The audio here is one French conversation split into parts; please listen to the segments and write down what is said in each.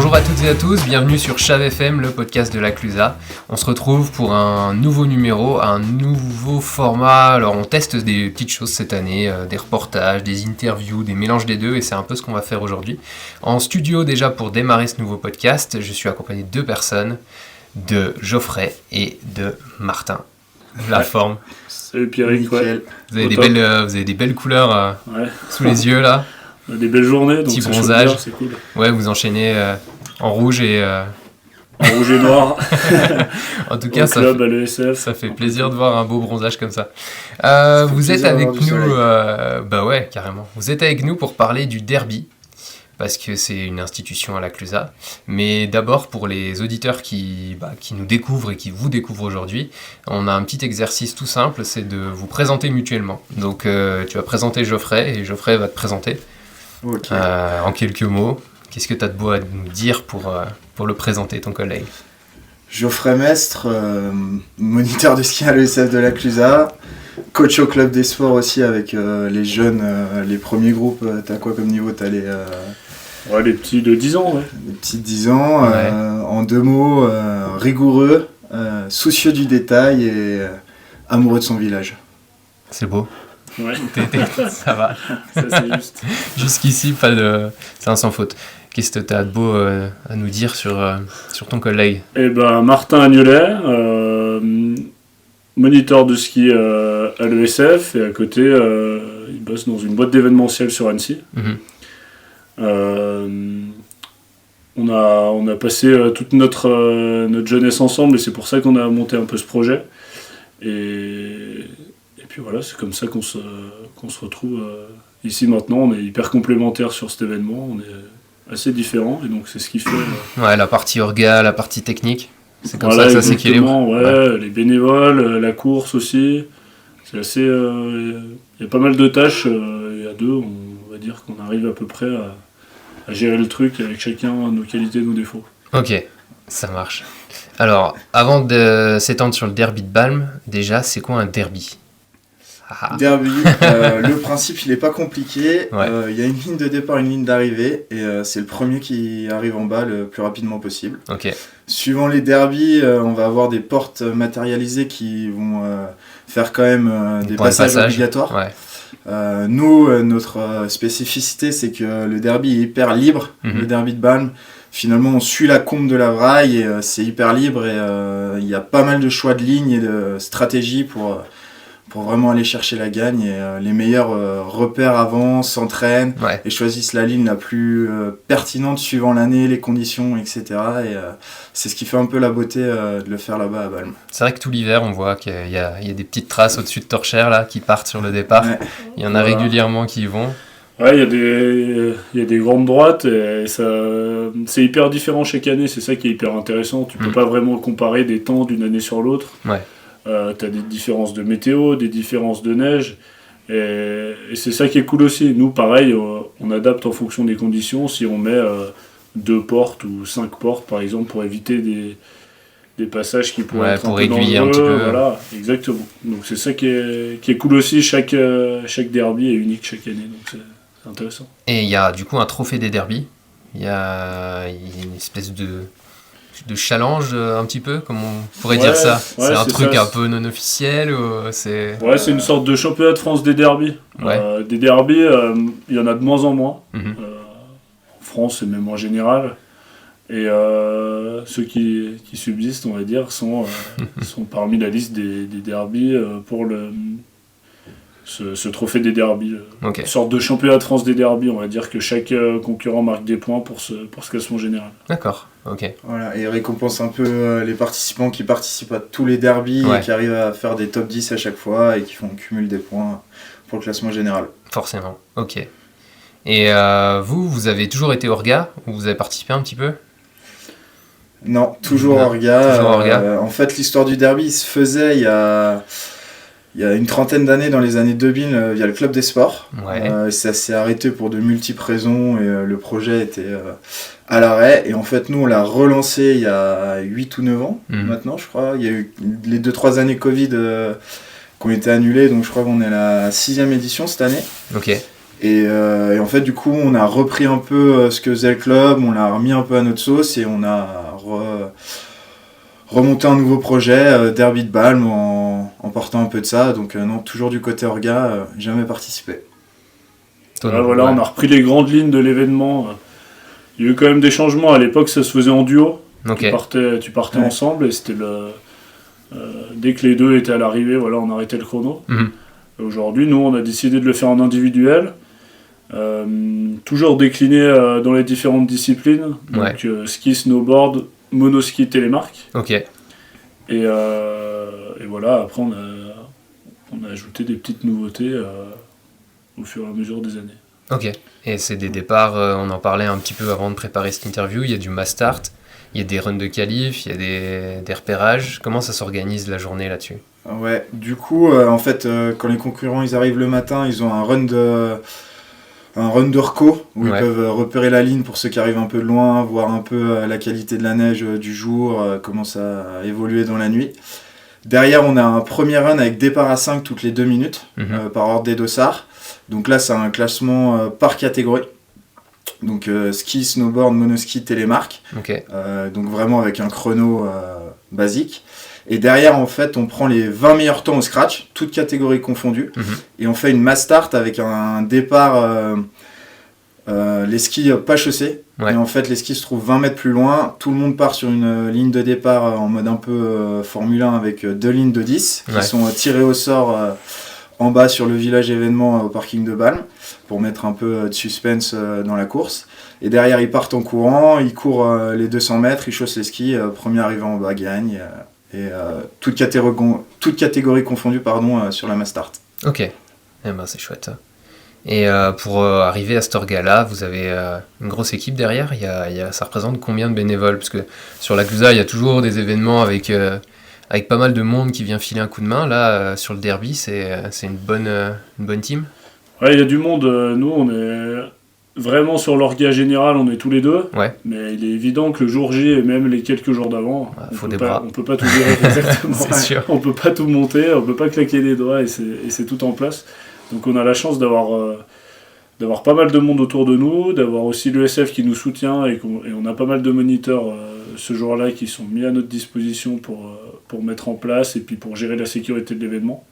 Bonjour à toutes et à tous, bienvenue sur Chave FM, le podcast de la Clusa. On se retrouve pour un nouveau numéro, un nouveau format. Alors on teste des petites choses cette année, des reportages, des interviews, des mélanges des deux, et c'est un peu ce qu'on va faire aujourd'hui. En studio déjà pour démarrer ce nouveau podcast, je suis accompagné de deux personnes, de Geoffrey et de Martin. La forme. Salut Pierrick, ouais. Vous avez des belles couleurs sous les yeux là. On a des belles journées, donc petit ça bronzage. bien, c'est cool. Ouais, vous enchaînez en rouge et... En rouge et noir. En tout cas, ça fait plaisir de voir un beau bronzage comme ça. Vous êtes avec nous... bah ouais, carrément. Vous êtes avec nous pour parler du derby, parce que c'est une institution à la Clusa. Mais d'abord, pour les auditeurs qui nous découvrent et qui vous découvrent aujourd'hui, on a un petit exercice tout simple, c'est de vous présenter mutuellement. Donc, tu vas présenter Geoffrey et Geoffrey va te présenter. Okay. En quelques mots, qu'est-ce que tu as de beau à nous dire pour le présenter, ton collègue? Geoffrey Mestre, moniteur de ski à l'ESF de la Clusa, coach au club des sports aussi avec les jeunes, les premiers groupes. T'as quoi comme niveau? T'as les petits de 10 ans, ouais. Les petits de 10 ans, ouais. En deux mots, rigoureux, soucieux du détail et amoureux de son village. C'est beau. Ouais. Ça va. Ça, c'est juste. Jusqu'ici, c'est un sans faute. Qu'est-ce que tu as de beau à nous dire sur ton collègue? Eh ben, Martin Agnolet, moniteur de ski à l'ESF, et à côté, il bosse dans une boîte d'événementiel sur Annecy. Mm-hmm. On a passé toute notre jeunesse ensemble, et c'est pour ça qu'on a monté un peu ce projet. Et puis voilà, c'est comme ça qu'on se retrouve ici maintenant. On est hyper complémentaires sur cet événement, on est assez différents, et donc c'est ce qui fait... Ouais, la partie orga, la partie technique, c'est comme voilà, ça que ça s'équilibre. Ouais, les bénévoles, la course aussi, c'est assez... Il y a pas mal de tâches, et à deux, on va dire qu'on arrive à peu près à gérer le truc avec chacun nos qualités et nos défauts. Ok, ça marche. Alors, avant de s'étendre sur le derby de Balme, déjà, c'est quoi un derby? Derby, le principe il est pas compliqué, ouais. Y a une ligne de départ, une ligne d'arrivée, et c'est le premier qui arrive en bas le plus rapidement possible. Okay. Suivant les derbys, on va avoir des portes matérialisées qui vont faire quand même des passages obligatoires. Ouais. Nous, notre spécificité, c'est que le derby est hyper libre, le derby de Balme. Finalement, on suit la combe de la Vraille, et c'est hyper libre, et il y a pas mal de choix de lignes et de stratégies pour vraiment aller chercher la gagne, et les meilleurs repèrent avant, s'entraînent, ouais. Et choisissent la ligne la plus pertinente suivant l'année, les conditions, etc. Et c'est ce qui fait un peu la beauté de le faire là-bas à Balme. C'est vrai que tout l'hiver, on voit qu'il y a des petites traces au-dessus de Torchères là, qui partent sur le départ. Ouais. Il y en a régulièrement qui y vont. Ouais, il y a des grandes droites, et ça, c'est hyper différent chaque année, c'est ça qui est hyper intéressant. Tu peux pas vraiment comparer des temps d'une année sur l'autre. Ouais. T'as des différences de météo, des différences de neige, et c'est ça qui est cool aussi. Nous, pareil, on adapte en fonction des conditions. Si on met 2 portes ou 5 portes, par exemple, pour éviter des passages qui pourraient être pour un peu aiguiller dangereux, un petit peu. Voilà, exactement. Donc c'est ça qui est cool aussi. Chaque derby est unique chaque année, donc c'est intéressant. Et il y a du coup un trophée des derbies. Il y a une espèce de challenge un petit peu, comme on pourrait dire ça. Ouais, c'est un truc ça. Un peu non officiel ou c'est... Ouais, c'est une sorte de championnat de France des derbies. Ouais. Des derbies, il y en a de moins en moins. Mm-hmm. En France et même en général. Et ceux qui subsistent, on va dire, sont parmi la liste des derbies pour ce trophée des derbies. Okay. Une sorte de championnat de France des derbies. On va dire que chaque concurrent marque des points pour ce classement général. D'accord, ok. Voilà, et récompense un peu les participants qui participent à tous les derbies, et qui arrivent à faire des top 10 à chaque fois et qui font cumul des points pour le classement général. Forcément, ok. Et vous avez toujours été orga, ou vous avez participé un petit peu? Non, toujours orga. Toujours orga. En fait, l'histoire du derby se faisait il y a une trentaine d'années, dans les années 2000, via le club des sports. Ouais. Ça s'est arrêté pour de multiples raisons, et le projet était à l'arrêt. Et en fait, nous, on l'a relancé il y a 8 ou 9 ans, maintenant, je crois. Il y a eu les 2-3 années Covid qui ont été annulées, donc je crois qu'on est à la 6e édition cette année. Ok. Et en fait, du coup, on a repris un peu ce que faisait le club, on l'a remis un peu à notre sauce et on a remonté un nouveau projet, Derby de Balme, en partant un peu de ça. Donc non, toujours du côté orga, jamais participé. Voilà, on a repris les grandes lignes de l'événement. Il y a eu quand même des changements. À l'époque, ça se faisait en duo. Okay. Tu partais ensemble et c'était dès que les deux étaient à l'arrivée, voilà, on arrêtait le chrono. Aujourd'hui, nous, on a décidé de le faire en individuel. Toujours décliné dans les différentes disciplines. Donc ski, snowboard, monoski, télémarque. Et voilà, après on a ajouté des petites nouveautés au fur et à mesure des années. Ok, et c'est des départs, on en parlait un petit peu avant de préparer cette interview, il y a du mass start, il y a des runs de qualif, il y a des repérages. Comment ça s'organise la journée là-dessus ? Ouais, du coup, en fait, quand les concurrents ils arrivent le matin, ils ont un run de reco où ils peuvent repérer la ligne pour ceux qui arrivent un peu de loin, voir un peu la qualité de la neige du jour, comment ça a évolué dans la nuit. Derrière, on a un premier run avec départ à 5 toutes les 2 minutes par ordre des dossards. Donc là, c'est un classement par catégorie. Donc ski, snowboard, monoski, télémarque. Donc vraiment avec un chrono basique. Et derrière, en fait, on prend les 20 meilleurs temps au scratch, toutes catégories confondues, et on fait une mass start avec un départ, les skis pas chaussés. Et en fait, les skis se trouvent 20 mètres plus loin. Tout le monde part sur une ligne de départ en mode un peu Formule 1 avec 2 lignes de 10 qui sont tirées au sort en bas sur le village événement au parking de Balme pour mettre un peu de suspense dans la course. Et derrière, ils partent en courant, ils courent les 200 mètres, ils chaussent les skis. Premier arrivant en bas gagne. Et toute catégorie confondue sur la mass start. Ok, eh ben, c'est chouette. Et pour arriver à cet orga-là, vous avez une grosse équipe derrière. Ça représente combien de bénévoles ? Parce que sur la Clusa, il y a toujours des événements avec pas mal de monde qui vient filer un coup de main. Là, sur le derby, c'est une bonne team. Ouais, il y a du monde. Nous, on est vraiment sur l'orga général, on est tous les deux. Mais il est évident que le jour J et même les quelques jours d'avant, on peut pas tout gérer exactement. C'est sûr. On peut pas tout monter, on peut pas claquer des doigts et c'est tout en place. Donc on a la chance d'avoir pas mal de monde autour de nous, d'avoir aussi l'ESF qui nous soutient et on a pas mal de moniteurs ce jour-là qui sont mis à notre disposition pour mettre en place et puis pour gérer la sécurité de l'événement.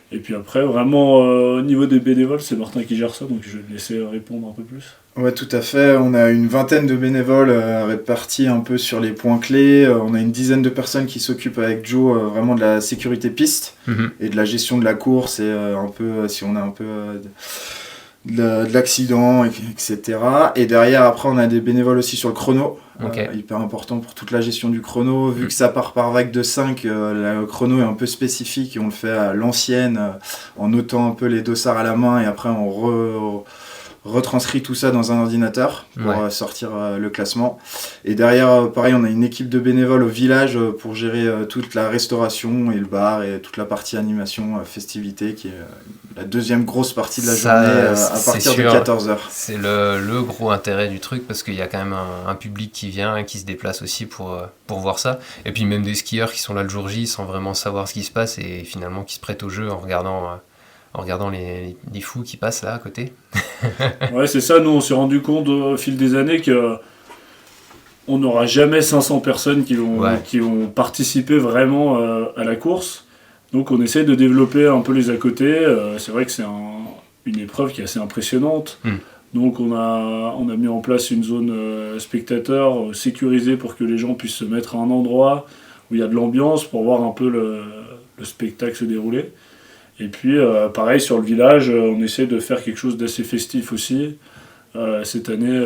Et puis après, vraiment, au niveau des bénévoles, c'est Martin qui gère ça, donc je vais le laisser répondre un peu plus. Ouais, tout à fait. On a une vingtaine de bénévoles répartis un peu sur les points clés. On a une dizaine de personnes qui s'occupent avec Joe vraiment de la sécurité piste et de la gestion de la course et un peu, si on a un peu de l'accident, etc. Et derrière, après, on a des bénévoles aussi sur le chrono. Hyper important pour toute la gestion du chrono. Vu que ça part par vague de 5, le chrono est un peu spécifique et on le fait à l'ancienne, en notant un peu les dossards à la main et après on retranscrit tout ça dans un ordinateur pour sortir le classement. Et derrière, pareil, on a une équipe de bénévoles au village pour gérer toute la restauration et le bar et toute la partie animation, festivité, qui est la deuxième grosse partie de la journée à partir de 14h. C'est le gros intérêt du truc parce qu'il y a quand même un public qui vient et qui se déplace aussi pour voir ça. Et puis même des skieurs qui sont là le jour J sans vraiment savoir ce qui se passe et finalement qui se prêtent au jeu en regardant les fous qui passent là à côté. Ouais, c'est ça. Nous, on s'est rendu compte au fil des années qu'on n'aura jamais 500 personnes qui vont participer vraiment à la course. Donc, on essaie de développer un peu les à côté. C'est vrai que c'est une épreuve qui est assez impressionnante. Donc, on a mis en place une zone spectateur sécurisée pour que les gens puissent se mettre à un endroit où il y a de l'ambiance pour voir un peu le spectacle se dérouler. Et puis, pareil, sur le village, on essaie de faire quelque chose d'assez festif aussi. Cette année,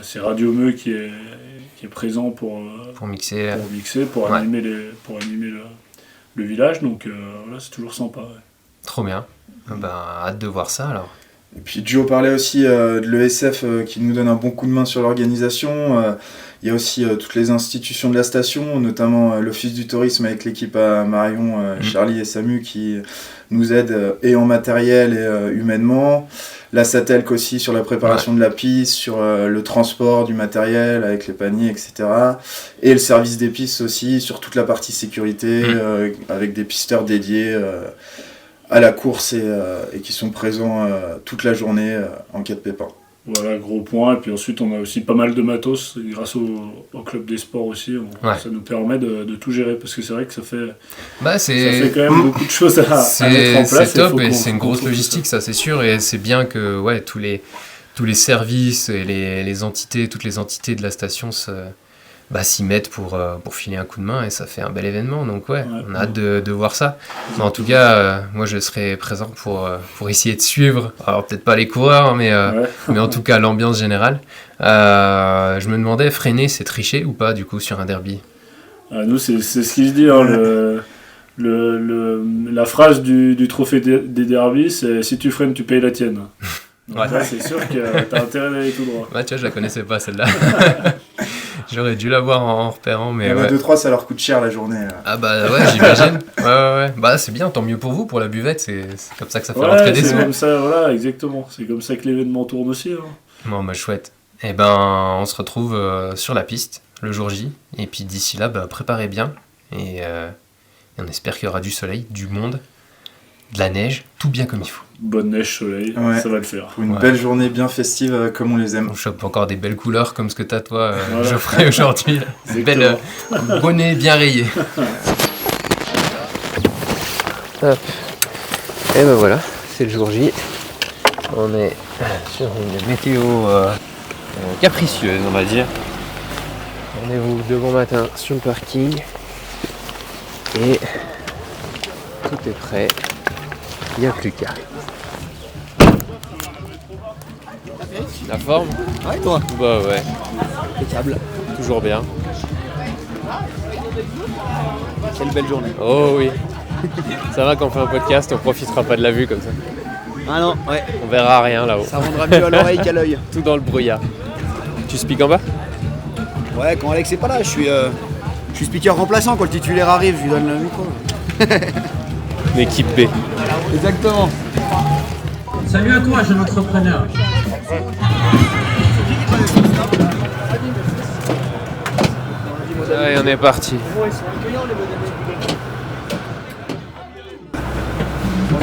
c'est Radio Meux qui est présent pour mixer, pour animer le village. Donc, voilà, c'est toujours sympa. Trop bien. Hâte de voir ça, alors. Et puis, Joe parlait aussi de l'ESF qui nous donne un bon coup de main sur l'organisation. Il y a aussi toutes les institutions de la station, notamment l'Office du tourisme avec l'équipe à Marion, Charlie et Samu qui nous aident et en matériel et humainement. La Satelc aussi sur la préparation de la piste, sur le transport du matériel avec les paniers, etc. Et le service des pistes aussi sur toute la partie sécurité avec des pisteurs dédiés à la course et qui sont présents toute la journée en cas de pépin. Voilà, gros point. Et puis ensuite, on a aussi pas mal de matos. Et grâce au club des sports aussi, ça nous permet de tout gérer. Parce que c'est vrai que ça fait quand même beaucoup de choses à mettre en place. C'est top et c'est une grosse logistique, ça c'est sûr. Et c'est bien que tous les services et les entités, toutes les entités de la station s'y mettent pour filer un coup de main et ça fait un bel événement. Donc on a hâte de voir ça. Mais en tout cas, moi je serai présent pour essayer de suivre, alors peut-être pas les coureurs, mais en tout cas l'ambiance générale. Je me demandais, freiner, c'est tricher ou pas du coup sur un derby? Nous, c'est ce qui se dit. La phrase du trophée des derbies, c'est « si tu freines, tu payes la tienne ». Ouais. C'est sûr que t'as intérêt d'aller tout droit. Tu vois, je la connaissais pas celle-là. J'aurais dû la voir en repérant, mais. Il y en a 2-3, ça leur coûte cher la journée. Ah j'imagine. Ouais. Bah c'est bien, tant mieux pour vous, pour la buvette, c'est comme ça que ça fait rentrer des sous. C'est comme ça, voilà, exactement. C'est comme ça que l'événement tourne aussi. Bon, chouette. Et on se retrouve sur la piste le jour J. Et puis d'ici là, préparez bien. Et on espère qu'il y aura du soleil, du monde, de la neige, tout bien comme il faut. Bonne neige, soleil, ça va le faire. Pour une belle journée bien festive comme on les aime. On chope encore des belles couleurs comme ce que t'as toi, Geoffrey, aujourd'hui. Belle bonnet bien rayé. Hop. Et voilà, c'est le jour J. On est sur une météo capricieuse, on va dire. Rendez-vous de bon matin sur le parking. Et tout est prêt. Il n'y a plus qu'à. La forme? Ouais, toi? Bah ouais. Impeccable. Toujours bien. Quelle belle journée. Oh oui. Ça va quand on fait un podcast, on profitera pas de la vue comme ça. Ah non, ouais. On verra rien là-haut. Ça rendra mieux à l'oreille qu'à l'œil. Tout dans le brouillard. Tu speaks en bas? Ouais, quand Alex est pas là, je suis speaker remplaçant. Quand le titulaire arrive, je lui donne le micro. L'équipe B. Exactement. Salut à toi, jeune entrepreneur. Allez, on est parti.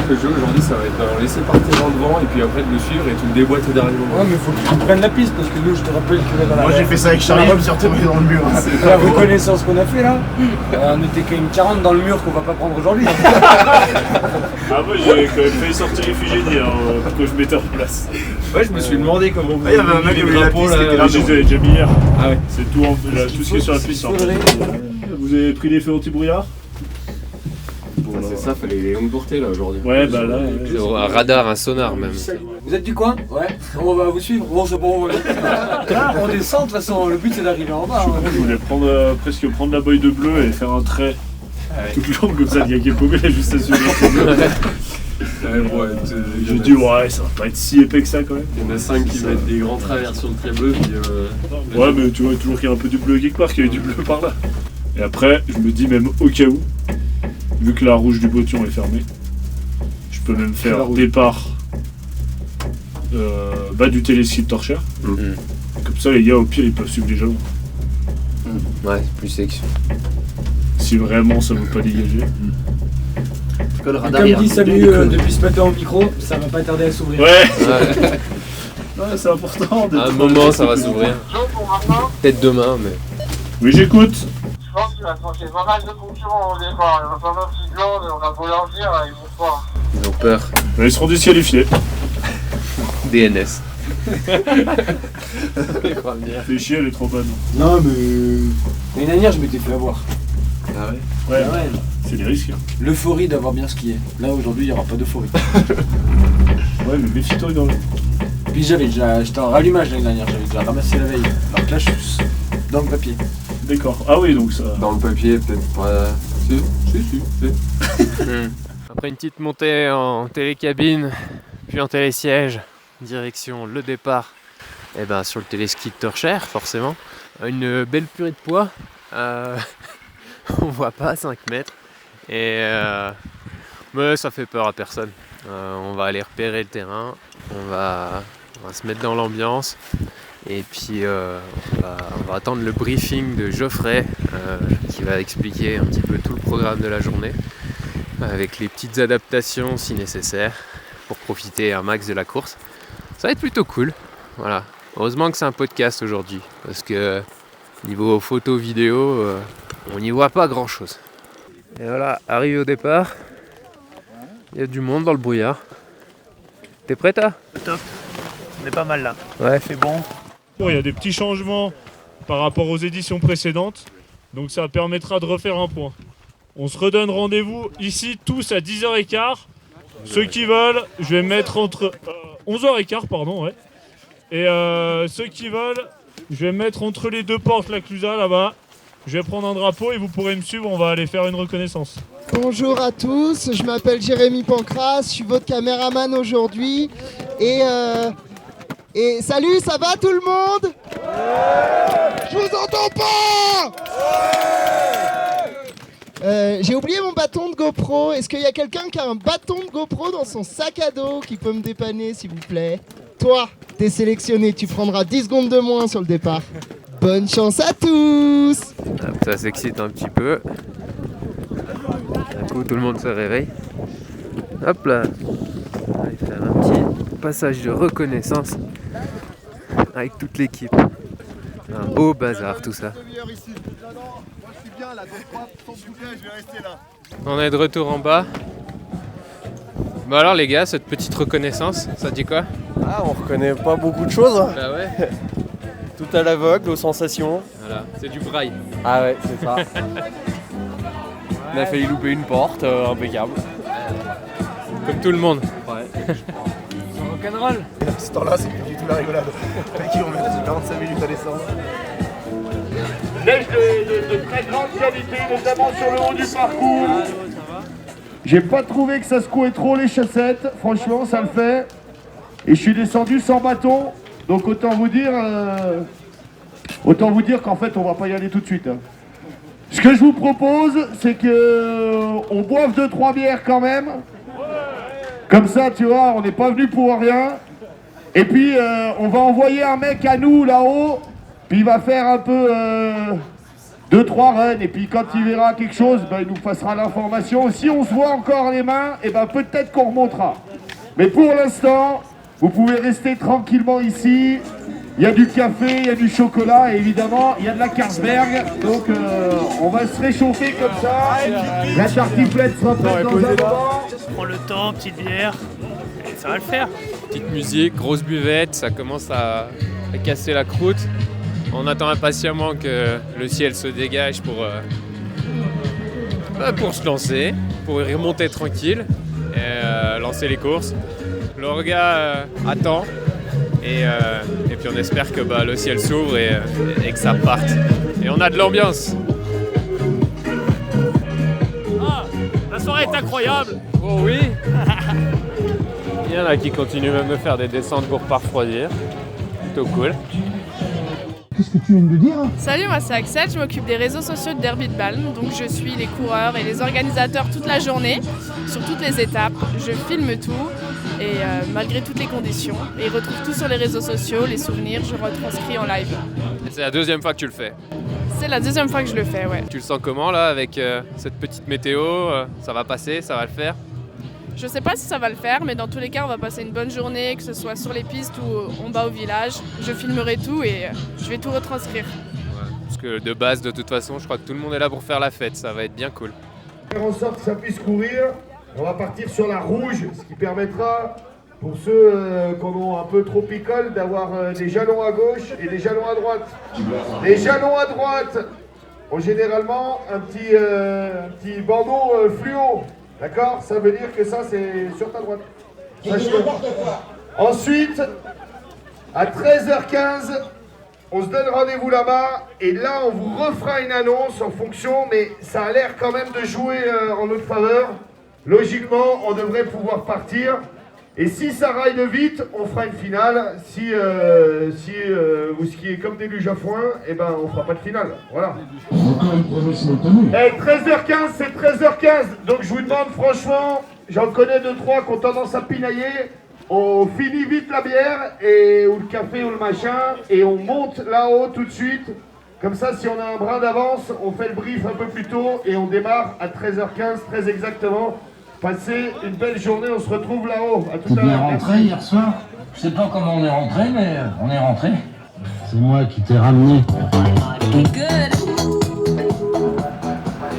Le jeu aujourd'hui ça va être laisser partir dans le vent et puis après de le suivre et tout déboîter derrière le moment. Ouais, mais faut que tu prennes la piste parce que nous, je te rappelle que dans la. Moi j'ai fait ça avec Charlie, je me suis retrouvé dans le mur. La reconnaissance qu'on a fait là, on était quand même 40 dans le mur qu'on va pas prendre aujourd'hui. Moi j'ai quand même failli sortir réfugié pour que je mette en place. Ouais, je me suis demandé comment vous il y avait un mec qui avait la piste qui était là. Je les ai déjà mis hier. Ah ouais. C'est tout ce qui est sur la piste. Vous avez pris des feux anti-brouillard? C'est ça, fallait les longues portées là aujourd'hui. Ouais, là. Un radar, un sonar même. Vous êtes du coin? Ouais. On va vous suivre. Bon, c'est bon, on descend de toute façon. Le but c'est d'arriver en bas. Je voulais presque prendre la boîte de bleu et faire un trait toute longue comme ça. Il y a Paumé là juste à suivre. J'ai dit ça va pas être si épais que ça quand même. Il y en a 5 qui mettent des grands travers sur le trait bleu. Ouais, mais tu vois toujours qu'il y a un peu du bleu quelque part, qu'il y a du bleu par là. Et après, je me dis même au cas où, vu que la rouge du Botion est fermée, je peux même faire départ du téléski de Torchère. Comme ça, les gars, au pire, ils peuvent suivre les jalons. Ouais, c'est plus section. Si vraiment ça ne veut pas dégager. Comme dit Samu depuis ce matin au micro, ça va pas tarder à s'ouvrir. Ouais, c'est important. À un moment, ça va s'ouvrir. Peut-être demain, mais. Oui, j'écoute. Je pense qu'il va se manquer pas mal de concurrents au départ. Il y a pas mal de glandes, on a beau leur dire, ils vont pas. Ils ont peur. Ils seront disqualifiés. DNS. Fais chier, elle est trop bonne. Non, mais. L'année dernière, je m'étais fait avoir. Ah ouais? Ouais. C'est des risques. L'euphorie d'avoir bien skié. Là, aujourd'hui, il n'y aura pas d'euphorie. Ouais, mais méfie-toi dans le. Puis j'étais en rallumage l'année dernière, j'avais déjà ramassé la veille. Alors que là, je suis dans le papier. D'accord. Ah oui, donc ça. Dans le papier, peut-être pas. Si. Après une petite montée en télécabine, puis en télésiège, direction le départ, sur le téléski de Torchère, forcément. Une belle purée de poids. On voit pas 5 mètres. Mais ça fait peur à personne. On va aller repérer le terrain, on va se mettre dans l'ambiance et puis on va attendre le briefing de Geoffrey qui va expliquer un petit peu tout le programme de la journée. avec les petites adaptations si nécessaire pour profiter un max de la course. Ça va être plutôt cool. Voilà. Heureusement que c'est un podcast aujourd'hui parce que niveau photo, vidéo, on n'y voit pas grand chose. Et voilà, arrivé au départ, il y a du monde dans le brouillard. T'es prêt, toi ? Top, on est pas mal là. Ouais. C'est bon. Bon, il y a des petits changements par rapport aux éditions précédentes, donc ça permettra de refaire un point. On se redonne rendez-vous ici tous à 10h15. Ceux qui veulent, je vais mettre entre 11h15, pardon, ouais. Et ceux qui veulent, je vais mettre entre les deux portes la Clusa là-bas. Je vais prendre un drapeau et vous pourrez me suivre, on va aller faire une reconnaissance. Bonjour à tous, je m'appelle Jérémy Pancras, je suis votre caméraman aujourd'hui. Et salut, ça va tout le monde ? Je vous entends pas ! J'ai oublié mon bâton de GoPro. Est-ce qu'il y a quelqu'un qui a un bâton de GoPro dans son sac à dos qui peut me dépanner s'il vous plaît ? Toi, t'es sélectionné, tu prendras 10 secondes de moins sur le départ. Bonne chance à tous! Ça s'excite un petit peu. D'un coup, tout le monde se réveille. Hop là! On va faire un petit passage de reconnaissance avec toute l'équipe. Un beau bazar, tout ça. On est de retour en bas. Bon alors les gars, cette petite reconnaissance, ça dit quoi ? Ah, on reconnaît pas beaucoup de choses. Bah ouais. Tout à l'aveugle, aux sensations. Voilà, c'est du braille. Ah ouais, c'est ça. On a failli louper une porte, impeccable. Comme tout le monde. Ouais. Rock'n'roll. Ce temps-là, c'est plus du tout la rigolade. Les kilomètres, c'est 45 minutes à descendre. Neige de très grande qualité, notamment sur le haut du parcours. J'ai pas trouvé que ça secouait trop les chaussettes. Franchement, ça le fait. Et je suis descendu sans bâton. Donc autant vous dire qu'en fait, on va pas y aller tout de suite. Ce que je vous propose, c'est que on boive 2-3 bières quand même. Comme ça, tu vois, on n'est pas venu pour rien. Et puis, on va envoyer un mec à nous là-haut. Puis il va faire un peu 2-3 runs. Et puis quand il verra quelque chose, ben, il nous passera l'information. Si on se voit encore les mains, et ben, peut-être qu'on remontera. Mais pour l'instant, vous pouvez rester tranquillement ici. Il y a du café, il y a du chocolat et évidemment, il y a de la Carlsberg. Donc on va se réchauffer comme ça. La tartiflette sera prête dans un moment. On prend le temps, petite bière, et ça va le faire. Petite musique, grosse buvette, ça commence à casser la croûte. On attend impatiemment que le ciel se dégage pour se lancer, pour y remonter tranquille et lancer les courses. L'orga attend et puis on espère que le ciel s'ouvre et que ça parte. Et on a de l'ambiance. Ah, la soirée est incroyable. Oh oui. Il y en a qui continuent même de faire des descentes pour pas refroidir. Plutôt cool. Qu'est-ce que tu viens de dire ? Salut, moi c'est Axel, je m'occupe des réseaux sociaux de Derby de Balme, donc je suis les coureurs et les organisateurs toute la journée, sur toutes les étapes, je filme tout et malgré toutes les conditions, et ils retrouvent tout sur les réseaux sociaux, les souvenirs, je retranscris en live. Et c'est la deuxième fois que tu le fais. C'est la deuxième fois que je le fais, ouais. Tu le sens comment là avec cette petite météo ça va passer, ça va le faire ? Je sais pas si ça va le faire, mais dans tous les cas, on va passer une bonne journée, que ce soit sur les pistes ou en bas au village. Je filmerai tout et je vais tout retranscrire. Ouais, parce que de base, de toute façon, je crois que tout le monde est là pour faire la fête, ça va être bien cool. Faire en sorte que ça puisse courir, on va partir sur la rouge, ce qui permettra pour ceux qui en ont un peu trop picole d'avoir des jalons à gauche et des jalons à droite. Les jalons à droite ont généralement un petit bandeau fluo. D'accord ? Ça veut dire que ça, c'est sur ta droite. Ensuite, à 13h15, on se donne rendez-vous là-bas. Et là, on vous refera une annonce en fonction. Mais ça a l'air quand même de jouer en notre faveur. Logiquement, on devrait pouvoir partir. Et si ça ride vite, on fera une finale. Si vous skiez comme des luges à foin, eh ben, on fera pas de finale. Voilà. Hey, 13h15, c'est 13h15. Donc je vous demande franchement, j'en connais 2-3 qui ont tendance à pinailler. On finit vite la bière, ou le café ou le machin, et on monte là-haut tout de suite. Comme ça, si on a un brin d'avance, on fait le brief un peu plus tôt et on démarre à 13h15, très exactement. Passez une belle journée, on se retrouve là-haut. À tout T'es à bien l'heure. rentré hier soir? Je sais pas comment on est rentré, mais on est rentré. C'est moi qui t'ai ramené.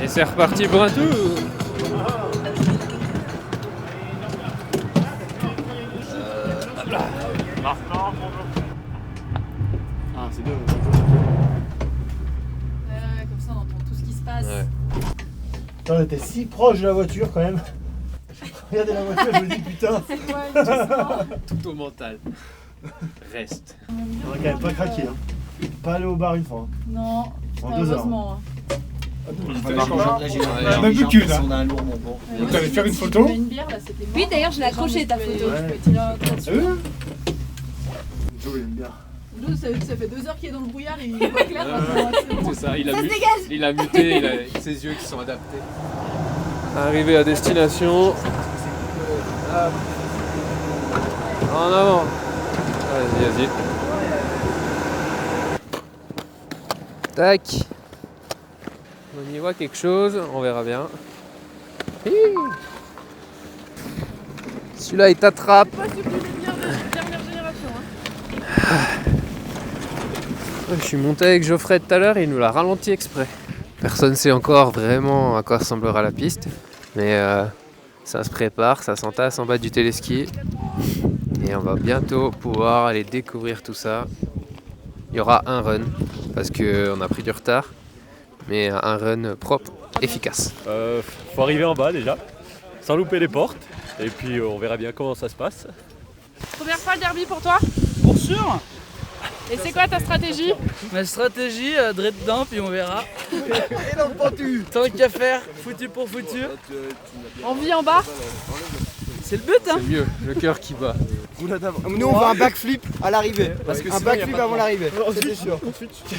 Et c'est reparti pour un tour. Ah, c'est deux. Comme ça on entend tout ce qui se passe. Putain, on était si proche de la voiture quand même. Je regardais la voiture, je me dis putain. Tout au mental. Reste. On a quand même pas craqué. Hein. Pas aller au bar une fois. Non, En 2 heures. heureusement. hein. Même plus qu'une. Donc t'allais faire une photo? Une bière, là, c'était mort. Oui, d'ailleurs, je l'ai accroché ta photo. Je peux tirer un trait dessus. Joe, il aime bien. Lou, ça fait 2 heures qu'il est dans le brouillard, il est pas clair. C'est ça, il Ça se a dégage. muté, il a ses yeux qui sont adaptés. Arrivé à destination. En avant. Vas-y. Tac. On y voit quelque chose, on verra bien. Hi. Celui-là il t'attrape. Pas celui des bières de dernière génération. Je suis monté avec Geoffrey tout à l'heure et il nous l'a ralenti exprès. Personne ne sait encore vraiment à quoi ressemblera la piste, mais ça se prépare, ça s'entasse en bas du téléski et on va bientôt pouvoir aller découvrir tout ça. Il y aura un run parce qu'on a pris du retard, mais un run propre, efficace. Faut arriver en bas déjà, sans louper les portes, et puis on verra bien comment ça se passe. Première fois le derby pour toi? Pour sûr. Et c'est quoi ta stratégie? Ma stratégie, dread dedans, puis on verra. Et dans le pentu. Tant qu'à faire, foutu pour foutu. On vit en bas? C'est le but, hein. C'est mieux, le cœur qui bat. Nous on veut un backflip à l'arrivée. Parce que un sinon, backflip avant l'arrivée. C'était sûr.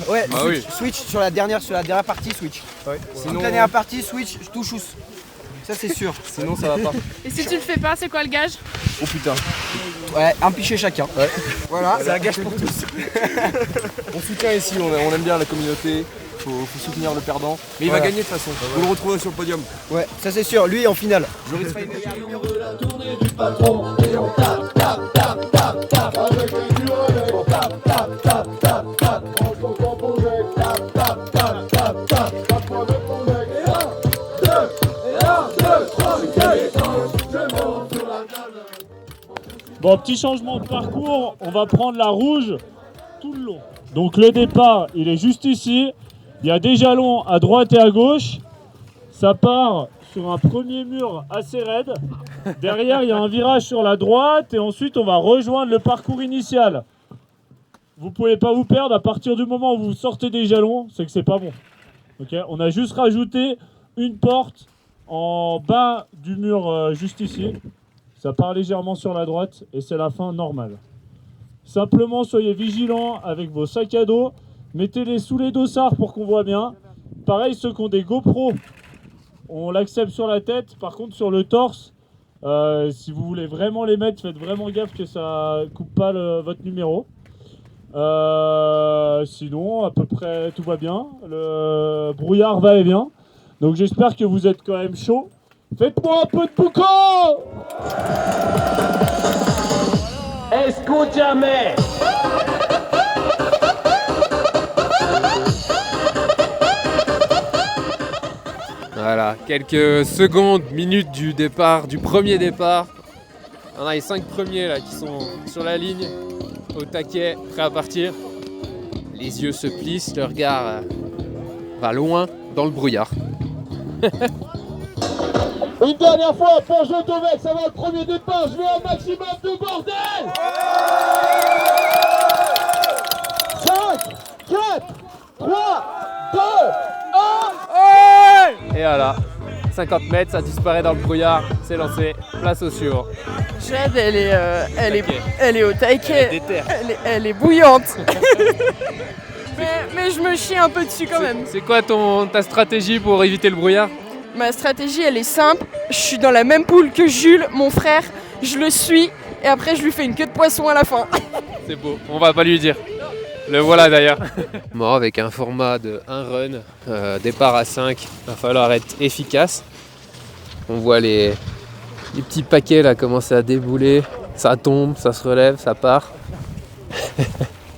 Ouais, Ah switch, oui. switch sur la dernière partie, switch. Sinon la dernière partie, switch, tout chousse. Ça c'est sûr. Sinon ça va pas. Et si tu le fais pas, c'est quoi le gage? Oh putain. Ouais, un pichet chacun. Ouais. Voilà. C'est un gage pour tous. On soutient ici, on aime bien la communauté. Faut soutenir le perdant. Mais il va gagner de toute façon. Vous le retrouvez sur le podium. Ouais, ça c'est sûr. Lui en finale. Joris Faynet. Bon, petit changement de parcours, on va prendre la rouge tout le long. Donc le départ, il est juste ici. Il y a des jalons à droite et à gauche. Ça part sur un premier mur assez raide. Derrière, il y a un virage sur la droite et ensuite on va rejoindre le parcours initial. Vous pouvez pas vous perdre, à partir du moment où vous sortez des jalons, c'est que c'est pas bon. Okay, on a juste rajouté une porte en bas du mur juste ici. Ça part légèrement sur la droite et c'est la fin normale. Simplement, soyez vigilants avec vos sacs à dos. Mettez-les sous les dossards pour qu'on voit bien. Pareil, ceux qui ont des GoPro, on l'accepte sur la tête. Par contre, sur le torse, si vous voulez vraiment les mettre, faites vraiment gaffe que ça coupe pas votre numéro. Sinon, à peu près tout va bien. Le brouillard va et vient. Donc j'espère que vous êtes quand même chaud. Faites-moi un peu de boucan! Escúchame! Voilà, quelques secondes, minutes du départ, du premier départ. On a les 5 premiers là qui sont sur la ligne, au taquet, prêts à partir. Les yeux se plissent, le regard va loin dans le brouillard. Une dernière fois pour Jotovec, ça va le premier départ, je veux un maximum de bordel! 5, 4, 3, 2, 1, Et voilà, 50 mètres, ça disparaît dans le brouillard, c'est lancé, place au suivant. Jade, elle est au taquet. Elle est bouillante. mais je me chie un peu dessus quand même. C'est quoi ta stratégie pour éviter le brouillard? Ma stratégie, elle est simple. Je suis dans la même poule que Jules, mon frère. Je le suis et après je lui fais une queue de poisson à la fin. C'est beau, on va pas lui dire. Le voilà d'ailleurs. Bon, avec un format de 1 run, départ à 5, va falloir être efficace. On voit les Les petits paquets là commencent à débouler, ça tombe, ça se relève, ça part.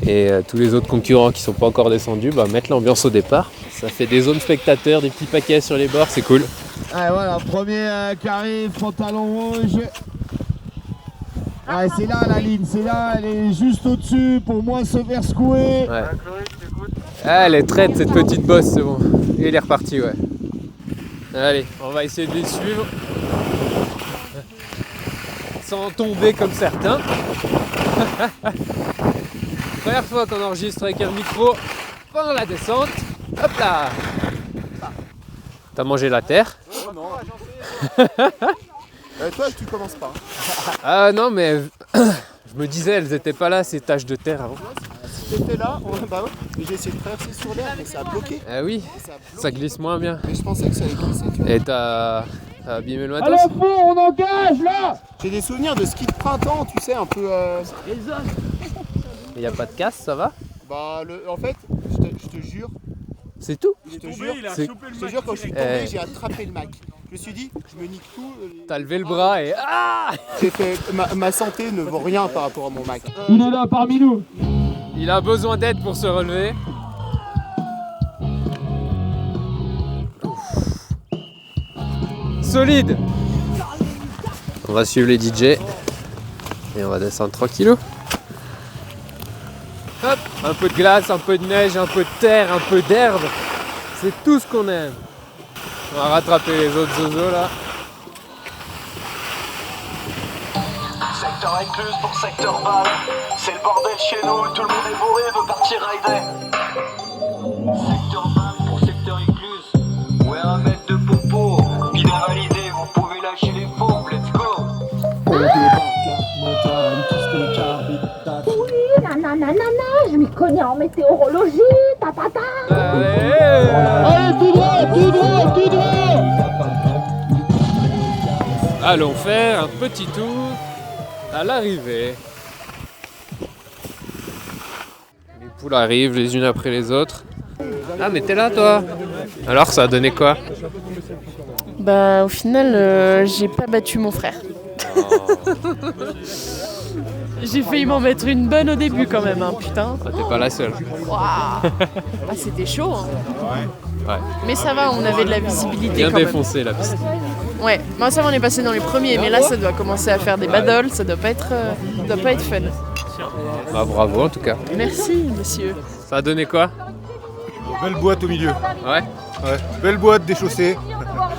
Et tous les autres concurrents qui sont pas encore descendus mettent l'ambiance au départ. Ça fait des zones spectateurs, des petits paquets sur les bords, c'est cool. Allez voilà, premier qui arrive, pantalon rouge. Ouais, c'est là la ligne, c'est là, elle est juste au-dessus pour moins se faire secouer. Ouais. Ah, elle est traite cette petite bosse, c'est bon. Et il est reparti, ouais. Allez, on va essayer de les suivre. Sans tomber comme certains. Première fois qu'on enregistre avec un micro pendant la descente. Hop là! T'as mangé la terre? Oh non, toi, tu commences pas. Ah non, mais je me disais, elles étaient pas là ces taches de terre avant. Si t'étais là, bah ouais, mais j'ai essayé de traverser sur l'air, mais ça a bloqué. Ah oui, ça glisse moins bien. Mais je pensais que ça allait glisser, tu vois. Et t'as abîmé le matos? Allez, fond, on engage là! J'ai des souvenirs de ski de printemps, tu sais, un peu. Il y a pas de casse, ça va? Bah, en fait, je te jure. C'est tout? Je te jure, quand je suis tombé, j'ai attrapé le Mac. Je me suis dit, je me nique tout. T'as levé le bras et j'ai fait, ma santé ne vaut rien par rapport à mon Mac. Il est là parmi nous. Il a besoin d'aide pour se relever. Solide. On va suivre les DJ et on va descendre tranquillou. Hop, un peu de glace, un peu de neige, un peu de terre, un peu d'herbe. C'est tout ce qu'on aime. On va rattraper les autres zozos là. Secteur incluse pour secteur balle. C'est le bordel chez nous, tout le monde est bourré, veut partir rider. Secteur balle pour secteur incluse. Ouais, 1 mètre de popo. Bidon validé, vous pouvez lâcher les faux, let's go. Oui, nanana, je m'y connais en météorologie, tatata. Allez, tout droit, tout droit, tout droit. Allons faire un petit tour à l'arrivée. Les poules arrivent les unes après les autres. Ah mais t'es là toi? Alors ça a donné quoi? Bah au final j'ai pas battu mon frère. J'ai failli m'en mettre une bonne au début quand même, hein, putain. Ah, t'es pas la seule. Waouh. Ah c'était chaud. Hein. Ouais. Mais ça va, on avait de la visibilité bien quand même. défoncé la piste. Ouais, moi ça va, on est passé dans les premiers, mais là ça doit commencer à faire des battles, ça doit pas être fun. Bah bravo en tout cas. Merci monsieur. Ça a donné quoi? Belle boîte au milieu. Ouais. Ouais. Belle boîte déchaussée.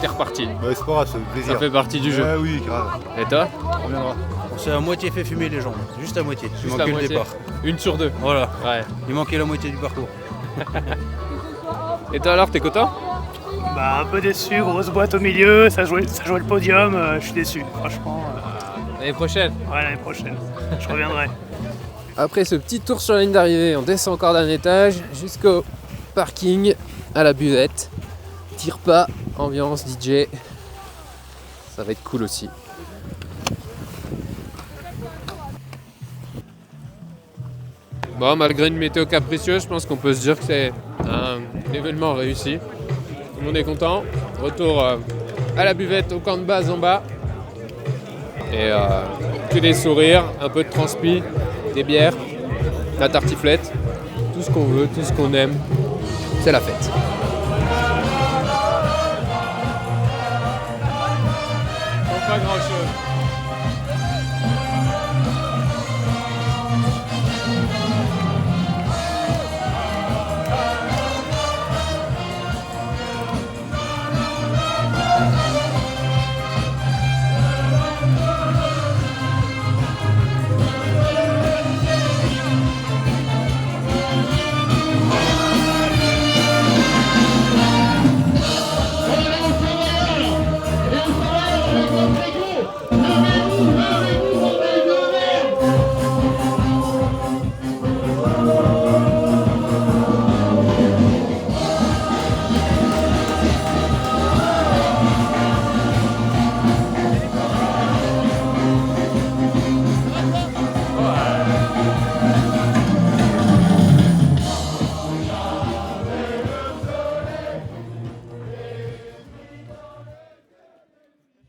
T'es reparti. Ouais, c'est pas grave, c'est plaisir. Ça fait partie du jeu. Ah oui, grave. Et toi? On reviendra. On s'est à moitié fait fumer les jambes, juste à moitié. Il Juste manquait à le moitié. départ. 1 sur 2. Voilà. Ouais. Il manquait la moitié du parcours. Et toi alors, t'es content? Bah un peu déçu, grosse boîte au milieu, ça jouait le podium, je suis déçu, franchement. L'année prochaine? Ouais, l'année prochaine, je reviendrai. Après ce petit tour sur la ligne d'arrivée, on descend encore d'un étage jusqu'au parking à la buvette. Tire pas, ambiance, DJ. Ça va être cool aussi. Bon, malgré une météo capricieuse, je pense qu'on peut se dire que c'est un événement réussi. Tout le monde est content. Retour à la buvette au camp de base en bas. Et que des sourires, un peu de transpi, des bières, la tartiflette, tout ce qu'on veut, tout ce qu'on aime. C'est la fête. Pas grand chose.